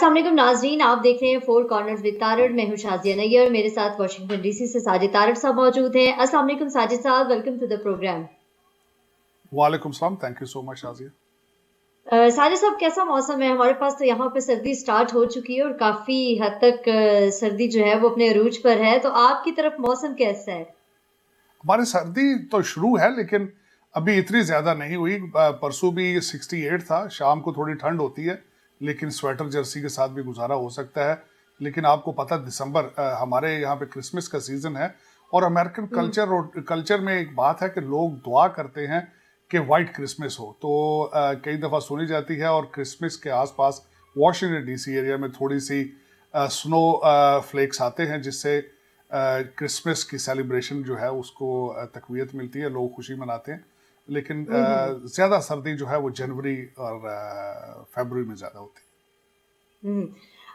अस्सलाम वालेकुम नाजरीन, आप देख रहे हैं फोर कॉर्नर्स विद तारड़। मैं हूं शाजिया नैयर। मेरे साथ वाशिंगटन डीसी से साजिद तारड़ साहब मौजूद हैं। अस्सलाम वालेकुम साजिद साहब, वेलकम टू द प्रोग्राम। वालेकुम सलाम, thank you so much Shazia. Sajid साहब, कैसा मौसम है? हमारे पास तो यहाँ पे सर्दी स्टार्ट हो चुकी है और काफी हद तक सर्दी जो है वो अपने अरूज पर है। तो आपकी तरफ मौसम कैसा है? हमारी सर्दी तो शुरू है लेकिन अभी इतनी ज़्यादा नहीं हुई। परसों भी 68 था। शाम को थोड़ी ठंड होती है लेकिन स्वेटर जर्सी के साथ भी गुजारा हो सकता है। लेकिन आपको पता हमारे यहाँ पे क्रिसमस का सीज़न है और अमेरिकन कल्चर में एक बात है कि लोग दुआ करते हैं कि वाइट क्रिसमस हो। तो कई दफ़ा सुनी जाती है और क्रिसमस के आसपास वॉशिंगटन डीसी एरिया में थोड़ी सी स्नो फ्लेक्स आते हैं जिससे क्रिसमस की सेलिब्रेशन जो है उसको तकवीत मिलती है, लोग खुशी मनाते हैं। लेकिन ज़्यादा सर्दी जो है वो जनवरी और फरवरी में ज़्यादा होती है।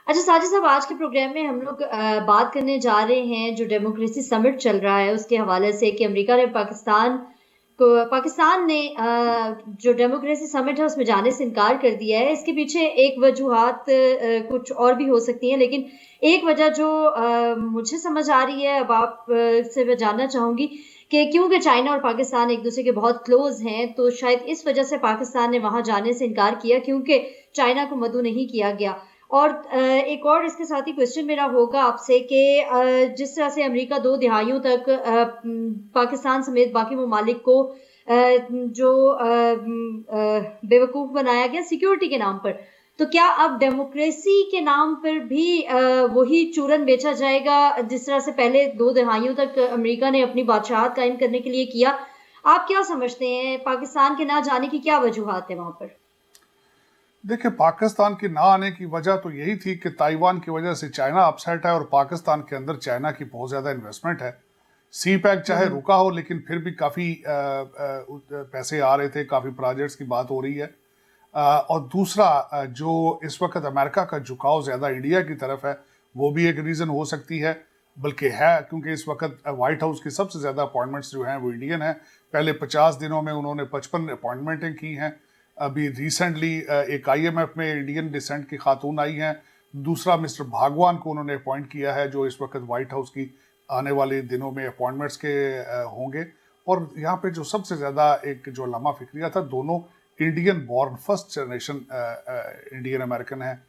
अच्छा साजिद साहब, आज के प्रोग्राम में हम लोग बात करने जा रहे हैं जो डेमोक्रेसी समिट चल रहा है उसके हवाले से कि अमेरिका ने पाकिस्तान ने जो डेमोक्रेसी समिट है उसमें जाने से इनकार कर दिया है। इसके पीछे एक वजूहात कुछ और भी हो सकती हैं, लेकिन एक वजह जो मुझे समझ आ रही है, अब आप से मैं जानना चाहूंगी कि क्योंकि चाइना और पाकिस्तान एक दूसरे के बहुत क्लोज हैं, तो शायद इस वजह से पाकिस्तान ने वहां जाने से इनकार किया क्योंकि चाइना को मदऊ नहीं किया गया। और एक और इसके साथ ही क्वेश्चन मेरा होगा आपसे कि जिस तरह से अमेरिका 2 दिहाइयों तक पाकिस्तान समेत बाकी ममालिक को जो बेवकूफ़ बनाया गया सिक्योरिटी के नाम पर, तो क्या अब डेमोक्रेसी के नाम पर भी वही चूरन बेचा जाएगा जिस तरह से पहले 2 दिहाइयों तक अमेरिका ने अपनी बादशाहत कायम करने के लिए किया? आप क्या समझते हैं, पाकिस्तान के ना जाने की क्या वजूहात है वहां पर? देखिए, पाकिस्तान के ना आने की वजह तो यही थी कि ताइवान की वजह से चाइना अपसेट है और पाकिस्तान के अंदर चाइना की बहुत ज़्यादा इन्वेस्टमेंट है। सी पैक चाहे रुका हो लेकिन फिर भी काफ़ी पैसे आ रहे थे, काफ़ी प्रोजेक्ट्स की बात हो रही है। और दूसरा जो इस वक्त अमेरिका का झुकाव ज़्यादा इंडिया की तरफ है वो भी एक रीज़न हो सकती है, बल्कि है, क्योंकि इस वक्त वाइट हाउस की सबसे ज़्यादा अपॉइंटमेंट्स जो हैं वो इंडियन हैं। पहले 50 दिनों में उन्होंने 55 अपॉइंटमेंटें की हैं। अभी रिसेंटली एक IMF में इंडियन डिसेंट की खातून आई हैं। दूसरा मिस्टर भागवान को उन्होंने अपॉइंट किया है जो इस वक्त वाइट हाउस की आने वाले दिनों में अपॉइंटमेंट्स के होंगे। और यहाँ पे जो सबसे ज़्यादा एक जो लम्हा फिक्रिया था, दोनों Indian born first generation Indian American है।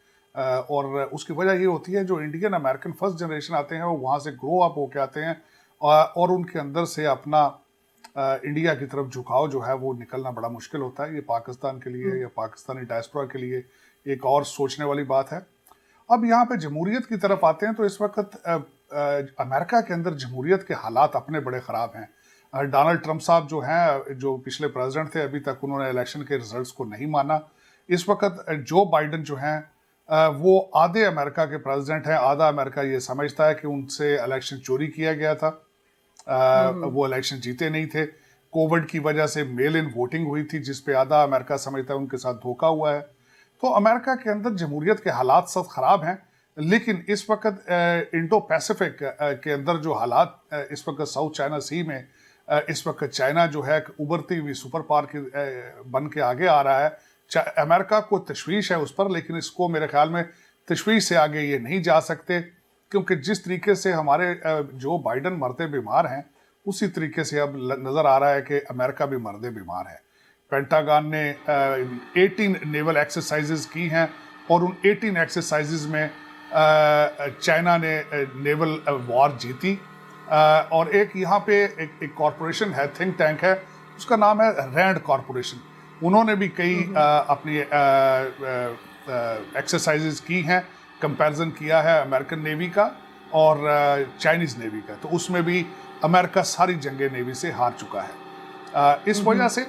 और उसकी वजह ये होती है जो इंडियन अमेरिकन फर्स्ट जनरेशन आते हैं वो वहाँ से ग्रो अप होके आते हैं और उनके अंदर से अपना इंडिया की तरफ झुकाव जो है वो निकलना बड़ा मुश्किल होता है। ये पाकिस्तान के लिए या पाकिस्तानी डायस्पोरा के लिए एक और सोचने वाली बात है। अब यहाँ पे जमहूरियत की तरफ आते हैं तो इस वक्त अमेरिका के अंदर जमहूरियत के हालात अपने बड़े ख़राब हैं। डोनाल्ड ट्रंप साहब जो हैं, जो पिछले प्रेसिडेंट थे, अभी तक उन्होंने इलेक्शन के रिजल्ट्स को नहीं माना। इस वक्त जो बाइडन जो हैं वो आधे अमेरिका के प्रेसिडेंट हैं। आधा अमेरिका ये समझता है कि उनसे इलेक्शन चोरी किया गया था, वो इलेक्शन जीते नहीं थे। कोविड की वजह से मेल इन वोटिंग हुई थी जिस पे आधा अमेरिका समझता है उनके साथ धोखा हुआ है। तो अमेरिका के अंदर जमहूरियत के हालात सब खराब हैं। लेकिन इस वक्त इंडो पैसिफिक के अंदर जो हालात इस वक्त साउथ चाइना सी में इस वक्त चाइना जो है उभरती हुई सुपर पावर बन के आगे आ रहा है। अमेरिका को तशवीश है उस पर, लेकिन इसको मेरे ख्याल में तशवीश से आगे ये नहीं जा सकते, क्योंकि जिस तरीके से हमारे जो बाइडन मरते बीमार हैं उसी तरीके से अब नज़र आ रहा है कि अमेरिका भी मरदे बीमार है। पेंटागन ने 18 नेवल एक्सरसाइजेज की हैं और उन 18 एक्सरसाइजेज में चाइना ने नेवल वॉर जीती। और एक यहाँ पे एक कॉरपोरेशन है, थिंक टैंक है, उसका नाम है रैंड कॉरपोरेशन। उन्होंने भी कई अपनी एक्सरसाइजेज की हैं, कंपैरिजन किया है अमेरिकन नेवी का और चाइनीज़ नेवी का, तो उसमें भी अमेरिका सारी जंगें नेवी से हार चुका है। इस वजह से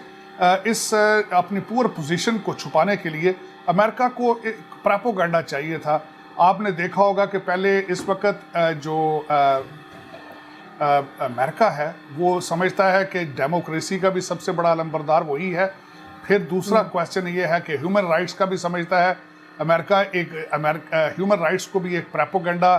इस अपनी पूरी पोजीशन को छुपाने के लिए अमेरिका को एक प्रोपेगेंडा चाहिए था। आपने देखा होगा कि पहले इस वक्त जो अमेरिका है वो समझता है कि डेमोक्रेसी का भी सबसे बड़ा अलंबरदार वही है। फिर दूसरा क्वेश्चन ये है कि ह्यूमन राइट्स का भी समझता है अमेरिका। ह्यूमन राइट्स को भी एक प्रोपेगेंडा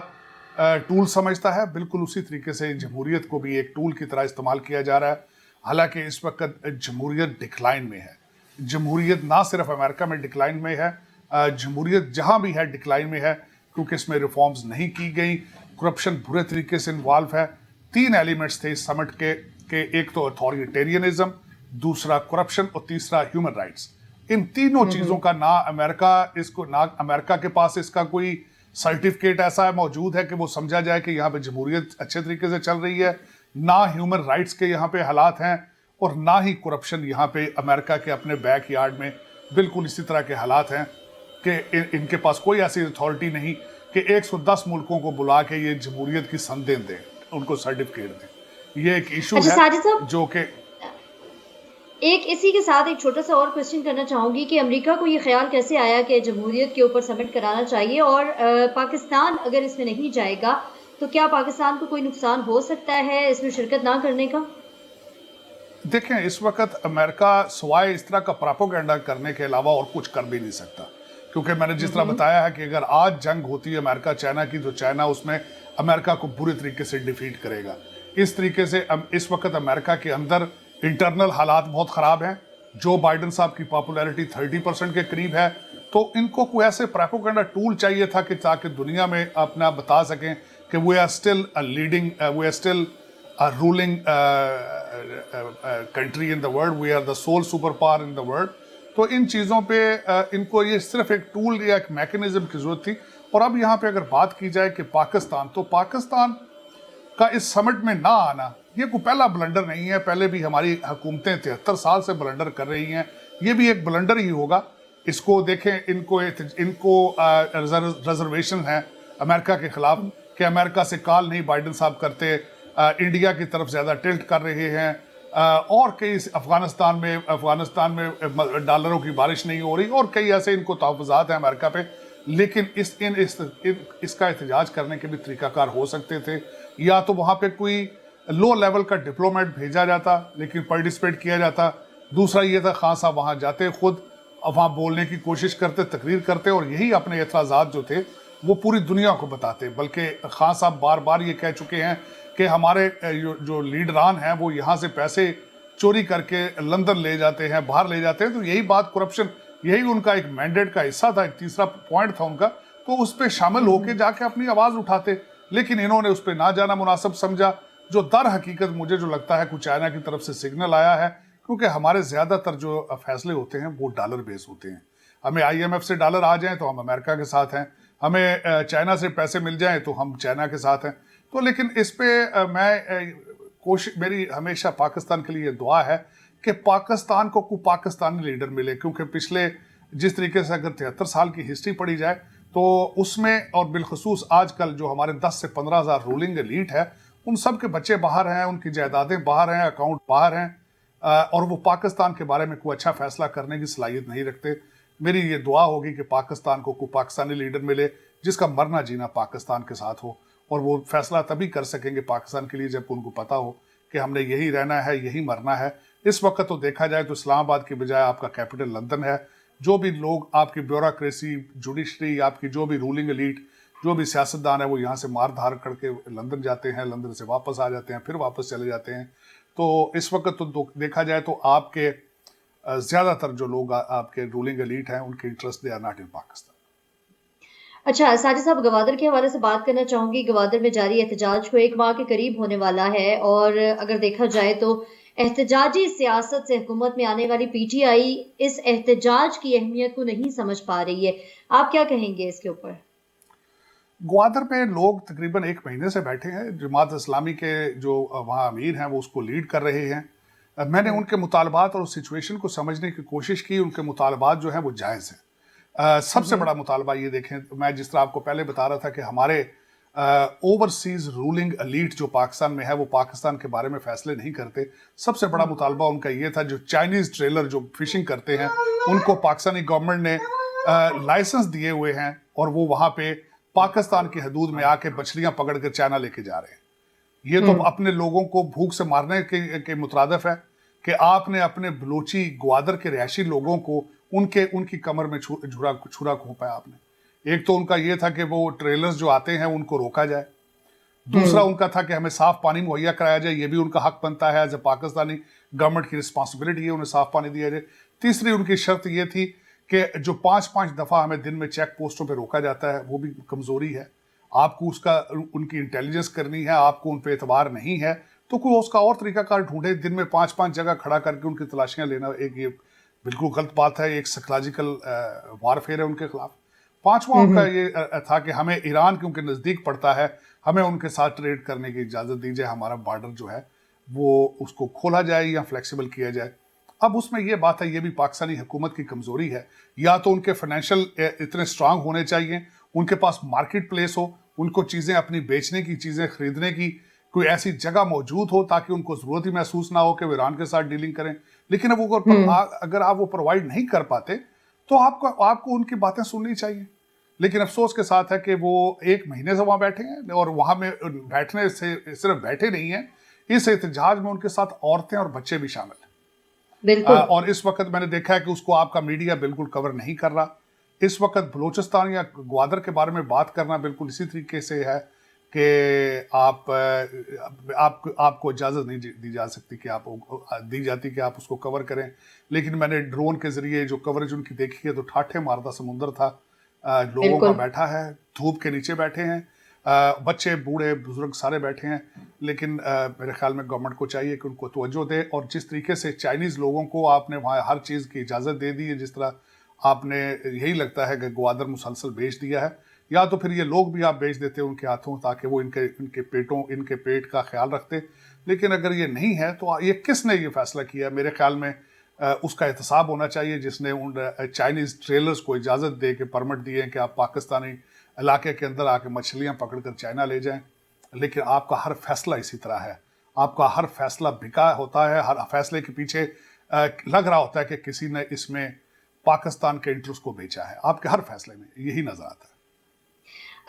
टूल समझता है। बिल्कुल उसी तरीके से जमहूरियत को भी एक टूल की तरह इस्तेमाल किया जा रहा है। हालांकि इस वक्त जमहूरियत डिक्लाइन में है। जमहूरियत ना सिर्फ अमेरिका में डिक्लाइन में है जमहूरियत जहाँ भी है डिक्लाइन में है, क्योंकि इसमें रिफॉर्म्स नहीं की गई, करप्शन बुरे तरीके से इन्वॉल्व है। 3 एलिमेंट्स थे इस समिट के एक तो अथॉरिटेरियनिज्म, दूसरा करप्शन और तीसरा ह्यूमन राइट्स। इन तीनों चीज़ों का ना अमेरिका के पास इसका कोई सर्टिफिकेट ऐसा मौजूद है कि वो समझा जाए कि यहाँ पे जमहूरियत अच्छे तरीके से चल रही है, ना ह्यूमन राइट्स के यहाँ पे हालात हैं, और ना ही करप्शन यहाँ पे अमेरिका के अपने बैक यार्ड में बिल्कुल इसी तरह के हालात हैं कि इनके पास कोई ऐसी अथॉरिटी नहीं कि 110 मुल्कों को बुला के ये जमहूरियत की संदेन दें, उनको सर्टिफिकेट दें। ये एक इशू है जो कि एक इसी के साथ एक छोटा सा और क्वेश्चन करना चाहूंगी कि अमेरिका को ये ख्याल कैसे आया कि जमहूरियत के ऊपर समिट कराना चाहिए, और पाकिस्तान अगर इसमें नहीं जाएगा तो क्या पाकिस्तान को कोई नुकसान हो सकता है इसमें शिरकत ना करने का? देखें, इस वक्त अमेरिका सिवाय इस तरह का प्रोपेगेंडा करने के अलावा और कुछ कर भी नहीं सकता, क्योंकि मैंने जिस तरह बताया है कि अगर आज जंग होती है अमेरिका चाइना की, तो चाइना उसमें अमेरिका को बुरी तरीके से डिफीट करेगा। इस तरीके से इस वक्त अमेरिका के अंदर इंटरनल हालात बहुत ख़राब हैं। जो बाइडन साहब की पॉपुलैरिटी 30% के करीब है, तो इनको कोई ऐसे प्रोपेगेंडा टूल चाहिए था कि ताकि दुनिया में अपना बता सकें कि we are still a ruling country in the world, we are the sole superpower in the world। तो इन चीज़ों पे इनको ये सिर्फ एक टूल या एक मैकेनिज्म की ज़रूरत थी। और अब यहाँ पे अगर बात की जाए कि पाकिस्तान, तो पाकिस्तान का इस समिट में ना आना ये कोई पहला ब्लंडर नहीं है। पहले भी हमारी हुकूमतें 73 साल से ब्लंडर कर रही हैं, ये भी एक ब्लंडर ही होगा। इसको देखें, इनको रिजर्वेशन है अमेरिका के खिलाफ कि अमेरिका से कॉल नहीं बाइडन साहब करते, इंडिया की तरफ ज़्यादा टिल्ट कर रहे हैं, और कई अफगानिस्तान में डॉलरों की बारिश नहीं हो रही, और कई ऐसे इनको तहफ़्फ़ुज़ात हैं अमेरिका पे। लेकिन इसका एहतजाज करने के भी तरीक़ाकार हो सकते थे, या तो वहाँ पे कोई लो लेवल का डिप्लोमेट भेजा जाता लेकिन पार्टिसिपेट किया जाता। दूसरा ये था खान साहब वहाँ जाते, खुद वहाँ बोलने की कोशिश करते, तकरीर करते, और यही अपने एतराज़ात जो थे वो पूरी दुनिया को बताते। बल्कि खान साहब बार बार ये कह चुके हैं कि हमारे जो लीडरान हैं वो यहाँ से पैसे चोरी करके लंदन ले जाते हैं, बाहर ले जाते हैं। तो यही बात, करप्शन, यही उनका एक मैंडेट का हिस्सा था, एक तीसरा पॉइंट था उनका, तो उस पर शामिल होके जाके अपनी आवाज़ उठाते। लेकिन इन्होंने उस पर ना जाना मुनासिब समझा, जो दर हकीकत मुझे जो लगता है कुछ चाइना की तरफ से सिग्नल आया है, क्योंकि हमारे ज़्यादातर जो फैसले होते हैं वो डॉलर बेस होते हैं। हमें IMF से डॉलर आ जाएं तो हम अमेरिका के साथ हैं, हमें चाइना से पैसे मिल जाएं तो हम चाइना के साथ हैं। तो लेकिन इस पे मेरी हमेशा पाकिस्तान के लिए दुआ है कि पाकिस्तान को कोई पाकिस्तानी लीडर मिले, क्योंकि पिछले जिस तरीके से अगर 73 साल की हिस्ट्री पढ़ी जाए तो उसमें, और बिलखसूस आजकल जो हमारे 10 से 15 हज़ार रूलिंग एलीट है, उन सब के बच्चे बाहर हैं, उनकी जायदादें बाहर हैं, अकाउंट बाहर हैं, और वो पाकिस्तान के बारे में कोई अच्छा फैसला करने की सलाहियत नहीं रखते। मेरी ये दुआ होगी कि पाकिस्तान को कोई पाकिस्तानी लीडर मिले जिसका मरना जीना पाकिस्तान के साथ हो, और वो फैसला तभी कर सकेंगे पाकिस्तान के लिए जब उनको पता हो कि हमने यही रहना है, यही मरना है। इस वक्त तो देखा जाए तो इस्लामाबाद की बजाय आपका कैपिटल लंदन है। जो भी लोग, आपकी ब्यूरोक्रेसी, जुडिशरी, आपकी जो भी रूलिंग एलीट, जो भी सियासतदान है, वो यहाँ से मार धार करके लंदन जाते हैं, लंदन से वापस आ जाते हैं, फिर वापस चले जाते हैं। तो इस वक्त तो देखा जाए तो आपके ज़्यादातर जो लोग आपके रूलिंग एलीट हैं, उनके interest they are not in Pakistan. अच्छा, साजिद साहब, गवादर के हवाले से बात करना चाहूंगी। गवादर में जारी एहतजाज को 1 माह के करीब होने वाला है, और अगर देखा जाए तो एहतजाजी सियासत से हुकूमत में आने वाली PTI इस एहतजाज की अहमियत को नहीं समझ पा रही है। आप क्या कहेंगे इसके ऊपर? ग्वादर में लोग तकरीबन 1 महीने से बैठे हैं। जमात इस्लामी के जो वहाँ अमीर हैं वो उसको लीड कर रहे हैं। मैंने उनके मुतालबात और उस सिचुएशन को समझने की कोशिश की। उनके मुतालबात जो हैं वो जायज़ हैं। सबसे बड़ा मुतालबा ये देखें, मैं जिस तरह आपको पहले बता रहा था कि हमारे ओवरसीज रूलिंग एलीट जो पाकिस्तान में है वो पाकिस्तान के बारे में फैसले नहीं करते। सबसे बड़ा मुतालबा उनका ये था, जो चाइनीज़ ट्रेलर जो फिशिंग करते हैं उनको पाकिस्तानी गवर्नमेंट ने लाइसेंस दिए हुए हैं, और वो वहाँ पे पाकिस्तान की हदूद में आके मछलियाँ पकड़ कर चाइना लेके जा रहे हैं। ये तो अपने लोगों को भूख से मारने के मुतरादिफ है कि आपने अपने बलोची ग्वादर के रिहायशी लोगों को उनकी कमर में छुरा घोंपा आपने। एक तो उनका ये था कि वो ट्रेलर्स जो आते हैं उनको रोका जाए। दूसरा उनका था कि हमें साफ पानी मुहैया कराया जाए, ये भी उनका हक बनता है, एज ए पाकिस्तानी गवर्नमेंट की रिस्पॉन्सिबिलिटी है उन्हें साफ पानी दिया जाए। तीसरी उनकी शर्त ये थी کہ جو 5-5 دفعہ ہمیں دن میں چیک پوسٹوں پہ روکا جاتا ہے وہ بھی کمزوری ہے. آپ کو ان کی انٹیلیجنس کرنی ہے, آپ کو ان پہ اعتبار نہیں ہے تو کوئی اس کا اور طریقہ کار ڈھونڈے. دن میں 5-5 جگہ کھڑا کر کے ان کی تلاشیاں لینا یہ بالکل غلط بات ہے, ایک سائیکولوجیکل وارفیئر ہے ان کے خلاف. 5واں ان کا یہ تھا کہ ہمیں ایران کیونکہ نزدیک پڑتا ہے, ہمیں ان کے ساتھ ٹریڈ کرنے کی اجازت دی جائے, ہمارا بارڈر جو ہے وہ اس کو کھولا جائے یا فلیکسیبل کیا جائے. اب اس میں یہ بات ہے, یہ بھی پاکستانی حکومت کی کمزوری ہے. یا تو ان کے فائنینشیل اتنے سٹرانگ ہونے چاہیے, ان کے پاس مارکیٹ پلیس ہو, ان کو چیزیں اپنی بیچنے کی, چیزیں خریدنے کی کوئی ایسی جگہ موجود ہو تاکہ ان کو ضرورت ہی محسوس نہ ہو کہ وہ ایران کے ساتھ ڈیلنگ کریں. لیکن اب اگر آپ وہ پرووائڈ نہیں کر پاتے تو آپ کو ان کی باتیں سننی چاہیے. لیکن افسوس کے ساتھ ہے کہ وہ 1 مہینے سے وہاں بیٹھے ہیں, اور وہاں میں بیٹھنے سے صرف بیٹھے نہیں ہیں, اس احتجاج میں ان کے ساتھ عورتیں اور بچے بھی شامل ہیں. اور اس وقت میں نے دیکھا ہے کہ اس کو آپ کا میڈیا بالکل کور نہیں کر رہا. اس وقت بلوچستان یا گوادر کے بارے میں بات کرنا بالکل اسی طریقے سے ہے کہ آپ کو اجازت نہیں دی جا سکتی کہ آپ اس کو کور کریں. لیکن میں نے ڈرون کے ذریعے جو کوریج ان کی دیکھی ہے تو ٹھاٹھے مارتا سمندر تھا, لوگوں کا بیٹھا ہے, دھوپ کے نیچے بیٹھے ہیں, بچے بوڑھے بزرگ سارے بیٹھے ہیں. لیکن میرے خیال میں گورنمنٹ کو چاہیے کہ ان کو توجہ دے, اور جس طریقے سے چائنیز لوگوں کو آپ نے وہاں ہر چیز کی اجازت دے دی ہے, جس طرح آپ نے یہی لگتا ہے کہ گوادر مسلسل بیچ دیا ہے, یا تو پھر یہ لوگ بھی آپ بیچ دیتے ان کے ہاتھوں تاکہ وہ ان کے پیٹ کا خیال رکھتے. لیکن اگر یہ نہیں ہے تو یہ کس نے یہ فیصلہ کیا؟ میرے خیال میں اس کا احتساب ہونا چاہیے جس نے ان چائنیز ٹریلرز کو اجازت دے کے پرمٹ دیے کہ آپ پاکستانی علاقے کے اندر آ کے مچھلیاں پکڑ کر چائنا لے جائیں. لیکن آپ کا ہر فیصلہ اسی طرح ہے, آپ کا ہر فیصلہ بکا ہوتا ہے, ہر فیصلے کے پیچھے لگ رہا ہوتا ہے کہ کسی نے اس میں پاکستان کے انٹرسٹ کو بیچا ہے. آپ کے ہر فیصلے میں یہی نظر آتا ہے.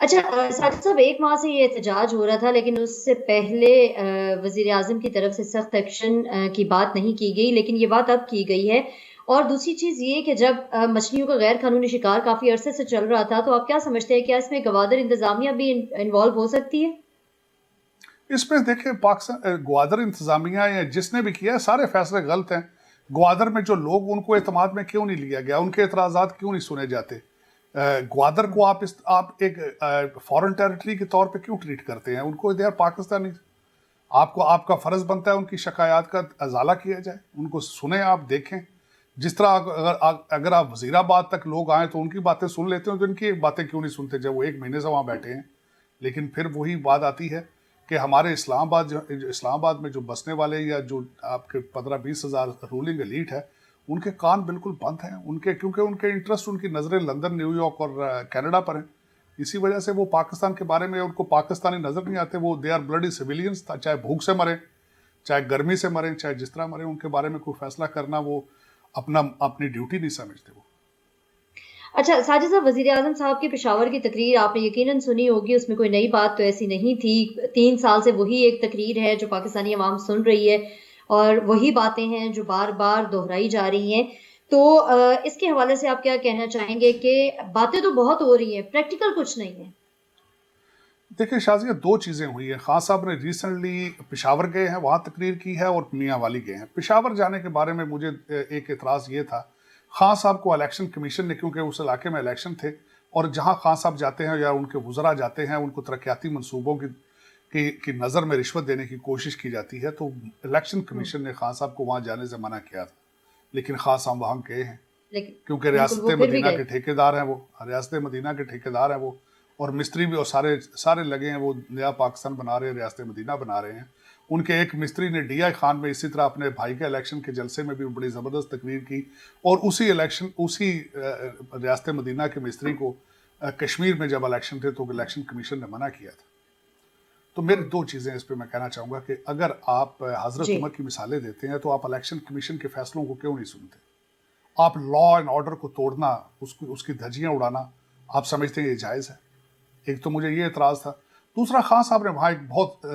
اچھا ساجد صاحب, 1 ماہ سے یہ احتجاج ہو رہا تھا, لیکن اس سے پہلے وزیر اعظم کی طرف سے سخت ایکشن کی بات نہیں کی گئی, لیکن یہ بات اب کی گئی ہے. اور دوسری چیز یہ کہ جب مچھلیوں کا غیر قانونی شکار کافی عرصے سے چل رہا تھا, تو آپ کیا سمجھتے ہیں, کیا اس میں گوادر انتظامیہ بھی انوالو ہو سکتی ہے؟ اس میں دیکھیں, پاکستان گوادر انتظامیہ یا جس نے بھی کیا ہے سارے فیصلے غلط ہیں. گوادر میں جو لوگ, ان کو اعتماد میں کیوں نہیں لیا گیا, ان کے اعتراضات کیوں نہیں سنے جاتے؟ گوادر کو آپ ایک فورن ٹیریٹری کے طور پہ کیوں ٹریٹ کرتے ہیں؟ ان کو دے آر پاکستانی. آپ کا فرض بنتا ہے ان کی شکایات کا ازالہ کیا جائے, ان کو سنیں, آپ دیکھیں. جس طرح اگر آپ وزیر آباد تک لوگ آئیں تو ان کی باتیں سن لیتے ہیں, تو ان کی باتیں کیوں نہیں سنتے جب وہ 1 مہینے سے وہاں بیٹھے ہیں؟ لیکن پھر وہی بات آتی ہے کہ ہمارے اسلام آباد میں جو بسنے والے یا جو آپ کے 15-20 ہزار رولنگ ایلیٹ ہے, ان کے کان بالکل بند ہیں, کیونکہ ان کے انٹرسٹ, ان کی نظریں لندن, نیو یارک اور کینیڈا پر ہیں. اسی وجہ سے وہ پاکستان کے بارے میں ان کو پاکستانی نظر نہیں آتے. وہ دے آر بلڈی سویلینز, چاہے بھوک سے مریں, چاہے گرمی سے مریں, چاہے جس طرح مریں, ان کے بارے میں کوئی فیصلہ کرنا وہ اپنی ڈیوٹی نہیں سمجھتے. وہ اچھا ساجد صاحب, وزیر اعظم صاحب کی پشاور کی تقریر آپ نے یقیناً سنی ہوگی, اس میں کوئی نئی بات تو ایسی نہیں تھی. 3 سال سے وہی ایک تقریر ہے جو پاکستانی عوام سن رہی ہے, اور وہی باتیں ہیں جو بار بار دہرائی جا رہی ہیں. تو اس کے حوالے سے آپ کیا کہنا چاہیں گے کہ باتیں تو بہت ہو رہی ہیں, پریکٹیکل کچھ نہیں ہے؟ دیکھیں شازیہ, 2 چیزیں ہوئی ہیں. خان صاحب نے ریسنٹلی پشاور گئے ہیں, وہاں تقریر کی ہے, اور میاں والی گئے ہیں. پشاور جانے کے بارے میں مجھے ایک اعتراض یہ تھا, خان صاحب کو الیکشن کمیشن نے, کیونکہ اس علاقے میں الیکشن تھے, اور جہاں خان صاحب جاتے ہیں یا ان کے وزراء جاتے ہیں, ان کو ترقیاتی منصوبوں کی نظر میں رشوت دینے کی کوشش کی جاتی ہے, تو الیکشن کمیشن نے خان صاحب کو وہاں جانے سے منع کیا تھا. لیکن خان صاحب وہاں گئے ہیں, کیونکہ ریاست مدینہ کے ٹھیکیدار ہیں, وہ ریاست مدینہ کے ٹھیکیدار ہیں وہ, اور مستری بھی, اور سارے لگے ہیں, وہ نیا پاکستان بنا رہے ہیں, ریاست مدینہ بنا رہے ہیں. ان کے ایک مستری نے ڈی آئی خان میں اسی طرح اپنے بھائی کے الیکشن کے جلسے میں بھی بڑی زبردست تقریر کی, اور اسی ریاست مدینہ کے مستری کو کشمیر میں جب الیکشن تھے تو الیکشن کمیشن نے منع کیا تھا. تو میری 2 چیزیں اس پہ میں کہنا چاہوں گا کہ اگر آپ حضرت عمر کی مثالیں دیتے ہیں تو آپ الیکشن کمیشن کے فیصلوں کو کیوں نہیں سنتے؟ آپ لا اینڈ آرڈر کو توڑنا, اس کی دھجیاں اڑانا, آپ سمجھتے ہیں یہ جائز ہے؟ ایک تو مجھے یہ اعتراض تھا. دوسرا, خان صاحب نے وہاں ایک بہت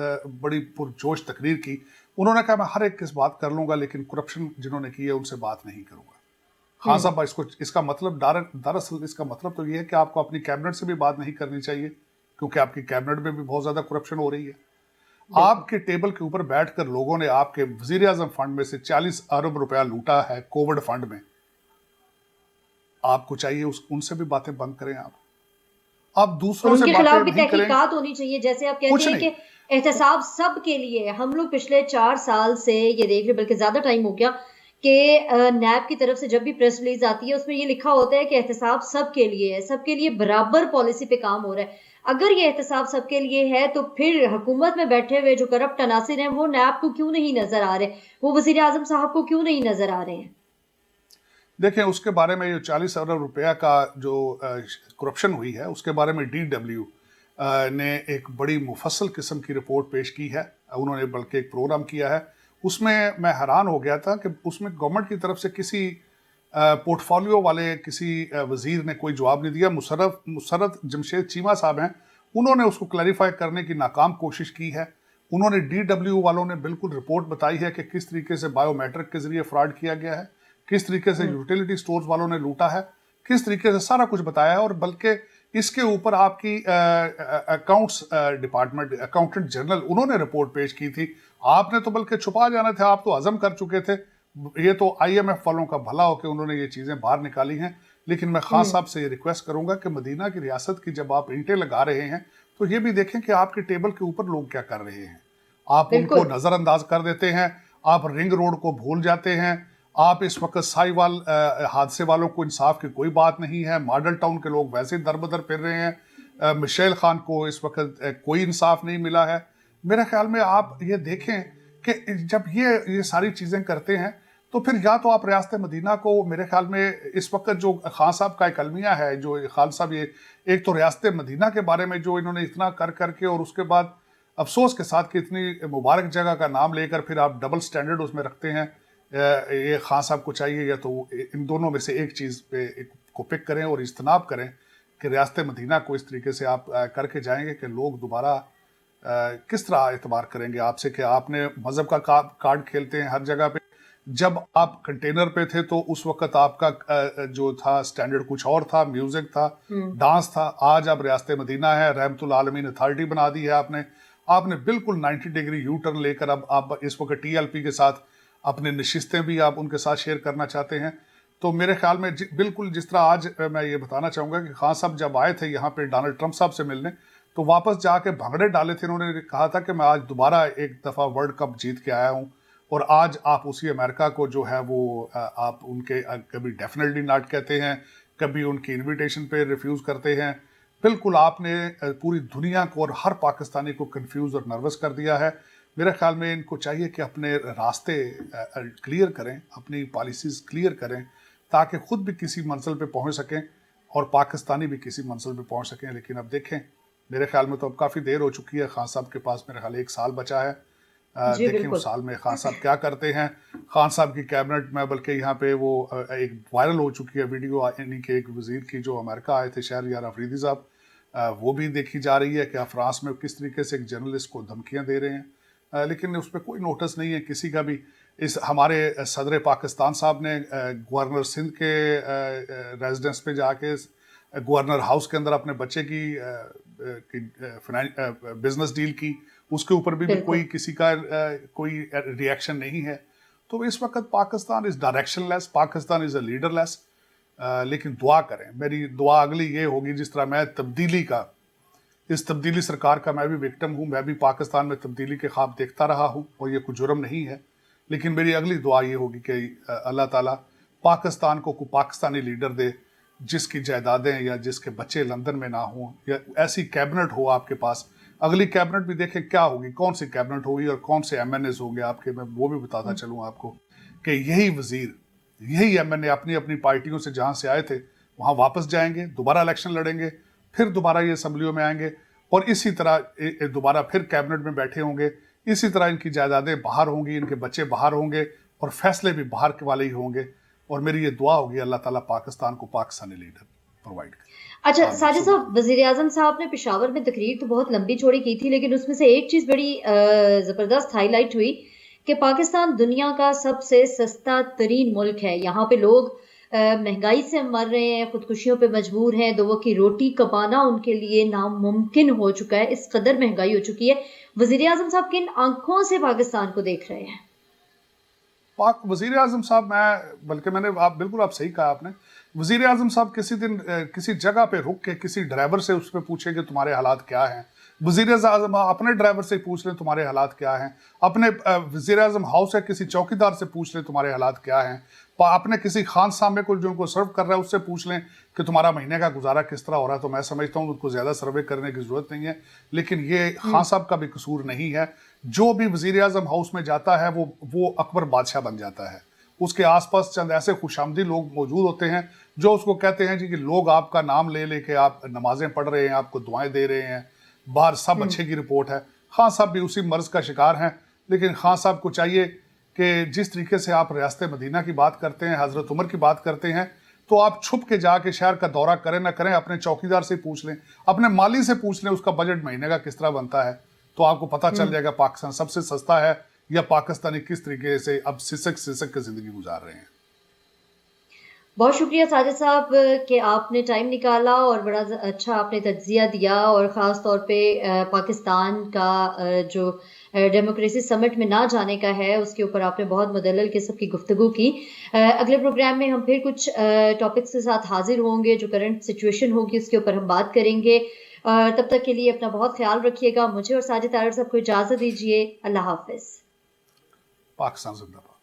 بڑی پرجوش تقریر کی. انہوں نے کہا میں ہر ایک کی بات کر لوں گا, لیکن کرپشن جنہوں نے کی ہے ان سے بات نہیں کروں گا. خان صاحب, اس کا مطلب دراصل اس کا مطلب تو یہ ہے کہ آپ کو اپنی کیبنٹ سے بھی بات نہیں کرنی چاہیے, کیونکہ آپ کی کیبنٹ میں بھی بہت زیادہ کرپشن ہو رہی ہے. آپ کے ٹیبل کے اوپر بیٹھ کر لوگوں نے آپ کے وزیر اعظم فنڈ میں سے 40 ارب روپیہ لوٹا ہے, کووڈ فنڈ میں. آپ کو چاہیے ان سے بھی باتیں بند کریں, آپ اور دوسروں ان سے کے باتیں خلاف بھی نہیں کریں. تحقیقات ہونی چاہیے, جیسے آپ کہتے کچھ ہیں نہیں, کہ احتساب سب کے لیے. ہم لوگ پچھلے 4 سال سے یہ دیکھ رہے, بلکہ زیادہ ٹائم ہو گیا, کہ نیب کی طرف سے جب بھی پریس ریلیز آتی ہے اس میں یہ لکھا ہوتا ہے کہ احتساب سب کے لیے ہے, سب کے لیے برابر پالیسی پہ کام ہو رہا ہے. اگر یہ احتساب سب کے لیے ہے تو پھر حکومت میں بیٹھے ہوئے جو کرپٹ عناصر ہیں وہ نیب کو کیوں نہیں نظر آ رہے, وہ وزیر اعظم صاحب کو کیوں نہیں نظر آ رہے ہیں؟ دیکھیں اس کے بارے میں یہ 40 ارب روپیہ کا جو کرپشن ہوئی ہے اس کے بارے میں DW نے ایک بڑی مفصل قسم کی رپورٹ پیش کی ہے, انہوں نے بلکہ ایک پروگرام کیا ہے. اس میں حیران ہو گیا تھا کہ اس میں گورنمنٹ کی طرف سے کسی پورٹ فولیو والے کسی وزیر نے کوئی جواب نہیں دیا. مسرت جمشید چیمہ صاحب ہیں, انہوں نے اس کو کلیریفائی کرنے کی ناکام کوشش کی ہے. انہوں نے DW والوں نے بالکل رپورٹ بتائی ہے کہ کس طریقے سے بایو میٹرک کے ذریعے فراڈ کیا گیا ہے, کس طریقے سے یوٹیلیٹی سٹورز والوں نے لوٹا ہے, کس طریقے سے سارا کچھ بتایا ہے. اور بلکہ اس کے اوپر آپ کی اکاؤنٹس ڈپارٹمنٹ اکاؤنٹنٹ جنرل انہوں نے رپورٹ پیش کی تھی. آپ نے تو بلکہ چھپا جانا تھا, آپ تو عزم کر چکے تھے. یہ تو IMF والوں کا بھلا ہو کہ انہوں نے یہ چیزیں باہر نکالی ہیں. لیکن میں خان صاحب سے یہ ریکویسٹ کروں گا کہ مدینہ کی ریاست کی جب آپ اینٹیں لگا رہے ہیں تو یہ بھی دیکھیں کہ آپ کے ٹیبل کے اوپر لوگ کیا کر رہے ہیں. آپ ان کو نظر انداز کر دیتے ہیں, آپ رنگ روڈ کو بھول جاتے ہیں, آپ اس وقت سائی وال حادثے والوں کو انصاف کی کوئی بات نہیں ہے, ماڈل ٹاؤن کے لوگ ویسے در بدر پھر رہے ہیں, مشیل خان کو اس وقت کوئی انصاف نہیں ملا ہے. میرے خیال میں آپ یہ دیکھیں کہ جب یہ ساری چیزیں کرتے ہیں تو پھر یا تو آپ ریاست مدینہ کو, میرے خیال میں اس وقت جو خان صاحب کا ایک المیہ ہے, جو خان صاحب یہ ایک تو ریاست مدینہ کے بارے میں جو انہوں نے اتنا کر کے اور اس کے بعد افسوس کے ساتھ کہ اتنی مبارک جگہ کا نام لے کر پھر آپ ڈبل سٹینڈرڈ اس میں رکھتے ہیں. یہ خان صاحب کو چاہیے یا تو ان دونوں میں سے ایک چیز پہ کو پک کریں اور اجتناب کریں کہ ریاست مدینہ کو اس طریقے سے آپ کر کے جائیں گے کہ لوگ دوبارہ کس طرح اعتبار کریں گے آپ سے کہ آپ نے مذہب کا کارڈ کھیلتے ہیں ہر جگہ پہ. جب آپ کنٹینر پہ تھے تو اس وقت آپ کا جو تھا سٹینڈرڈ کچھ اور تھا, میوزک تھا, ڈانس تھا. آج آپ ریاست مدینہ ہے, رحمت العالمین اتھارٹی بنا دی ہے آپ نے بالکل 90 ڈگری یو ٹرن لے کر اب آپ اس وقت TLP کے ساتھ اپنے نشستیں بھی آپ ان کے ساتھ شیئر کرنا چاہتے ہیں. تو میرے خیال میں بالکل جس طرح آج میں یہ بتانا چاہوں گا کہ خان صاحب جب آئے تھے یہاں پہ ڈونلڈ ٹرمپ صاحب سے ملنے تو واپس جا کے بھنگڑے ڈالے تھے. انہوں نے کہا تھا کہ میں آج دوبارہ ایک دفعہ ورلڈ کپ جیت کے آیا ہوں, اور آج آپ اسی امریکہ کو جو ہے وہ آپ ان کے کبھی ڈیفینیٹلی ناٹ کہتے ہیں, کبھی ان کی انویٹیشن پہ ریفیوز کرتے ہیں. بالکل آپ نے پوری دنیا کو اور ہر پاکستانی کو کنفیوز اور نروس کر دیا ہے. میرے خیال میں ان کو چاہیے کہ اپنے راستے کلیئر کریں, اپنی پالیسیز کلیئر کریں تاکہ خود بھی کسی منزل پہ پہنچ سکیں اور پاکستانی بھی کسی منزل پہ پہنچ سکیں. لیکن اب دیکھیں میرے خیال میں تو اب کافی دیر ہو چکی ہے, خان صاحب کے پاس میرے خیال 1 سال بچا ہے. دیکھیں اس سال میں خان صاحب کیا کرتے ہیں. خان صاحب کی کیبنٹ میں بلکہ یہاں پہ وہ ایک وائرل ہو چکی ہے ویڈیو, یعنی کہ ایک وزیر کی جو امریکہ آئے تھے شہریار افریدی صاحب, وہ بھی دیکھی جا رہی ہے کہ فرانس میں کس طریقے سے ایک جرنلسٹ کو دھمکیاں دے رہے ہیں. لیکن اس پہ کوئی نوٹس نہیں ہے کسی کا بھی. اس ہمارے صدر پاکستان صاحب نے گورنر سندھ کے ریزیڈنس پہ جا کے گورنر ہاؤس کے اندر اپنے بچے کی بزنس ڈیل کی, اس کے اوپر بھی کوئی کسی کا کوئی ریئیکشن نہیں ہے. تو اس وقت Pakistan is directionless, Pakistan is a leaderless. لیکن دعا کریں, میری دعا اگلی یہ ہوگی جس طرح میں تبدیلی کا, اس تبدیلی سرکار کا میں بھی وکٹم ہوں, میں بھی پاکستان میں تبدیلی کے خواب دیکھتا رہا ہوں اور یہ کوئی جرم نہیں ہے. لیکن میری اگلی دعا یہ ہوگی کہ اللہ تعالیٰ پاکستان کو کوئی پاکستانی لیڈر دے جس کی جائیدادیں یا جس کے بچے لندن میں نہ ہوں, یا ایسی کیبنٹ ہو آپ کے پاس. اگلی کیبنٹ بھی دیکھیں کیا ہوگی, کون سی کیبنٹ ہوگی اور کون سے MNAs ہوں گے آپ کے. میں وہ بھی بتاتا چلوں آپ کو کہ یہی وزیر, یہی MNA اپنی اپنی پارٹیوں سے جہاں سے آئے تھے وہاں واپس جائیں گے, دوبارہ الیکشن لڑیں گے, پھر دوبارہ یہ اسمبلیوں میں آئیں گے اور اسی طرح دوبارہ پھر کیبنٹ میں بیٹھے ہوں گے. اسی طرح ان کی جائیدادیں باہر ہوں گی, ان کے بچے باہر ہوں گے اور فیصلے بھی باہر کے والے ہی ہوں گے. اور میری یہ دعا ہوگی اللہ تعالیٰ پاکستان کو پاکستانی لیڈر پرووائڈ کرے. اچھا ساجد صاحب, وزیر اعظم صاحب نے پشاور میں تقریر تو بہت لمبی چوڑی کی تھی, لیکن اس میں سے ایک چیز بڑی زبردست ہائی لائٹ ہوئی کہ پاکستان دنیا کا سب سے سستا ترین ملک ہے. یہاں پہ لوگ مہنگائی سے مر رہے ہیں, خودکشیوں پہ مجبور ہیں, 2 وقت کی روٹی کمانا ان کے لیے ناممکن ہو چکا ہے, اس قدر مہنگائی ہو چکی ہے. وزیر اعظم صاحب کن آنکھوں سے پاکستان کو دیکھ رہے ہیں؟ पाक वजीर आजम साहब, आप बिल्कुल सही कहा आपने, वजीर आजम साहब किसी दिन किसी जगह पे रुक के किसी ड्राइवर से उस पर पूछे कि तुम्हारे हालात क्या हैं, वजीर आजम अपने ड्राइवर से पूछ लें तुम्हारे हालात क्या हैं, अपने वजीर आजम हाउस है किसी चौकीदार से पूछ लें तुम्हारे हालात क्या हैं, अपने किसी खान सामे को जो उनको सर्व कर रहा है उससे पूछ लें कि तुम्हारा महीने का गुजारा किस तरह हो रहा है। तो मैं समझता हूँ उनको ज़्यादा सर्वे करने की ज़रूरत नहीं है, लेकिन ये खान साहब का भी कसूर नहीं है। जो भी वजीर आजम हाउस में जाता है वो अकबर बादशाह बन जाता है। उसके आसपास चंद ऐसे खुशामदी लोग मौजूद होते हैं जो उसको कहते हैं जी कि लोग आपका नाम ले लेके आप नमाजें पढ़ रहे हैं, आपको दुआएं दे रहे हैं, बाहर सब अच्छे की रिपोर्ट है। खान साहब भी उसी मर्ज का शिकार हैं, लेकिन खान साहब को चाहिए कि जिस तरीके से आप रियासत मदीना की बात करते हैं, हज़रत उमर की बात करते हैं, तो आप छुप के जाके शहर का दौरा करें ना करें, अपने चौकीदार से पूछ लें, अपने माली से पूछ लें उसका बजट महीने का किस तरह बनता है, तो आपको पता चल जाएगा पाकिस्तान सबसे सस्ता है या पाकिस्तानी किस तरीके से अब सिसक के ज़िंदगी गुजार रहे हैं। बहुत शुक्रिया साजिद साहब कि आपने टाइम निकाला और बड़ा अच्छा आपने तज्जिया दिया, और ख़ास तौर पे पाकिस्तान का जो डेमोक्रेसी समिट में ना जाने का है उसके ऊपर आपने बहुत मुदल्लल किस्म की गुफ्तगू की। अगले प्रोग्राम में हम फिर कुछ टॉपिक्स के साथ हाजिर होंगे, जो करंट सिचुएशन होगी उसके ऊपर हम बात करेंगे। तब तक के लिए अपना बहुत ख्याल रखिएगा। मुझे और साजिद तारड़ साहब को इजाज़त दीजिए। अल्लाह हाफिज़। पाकिस्तान जिंदाबाद।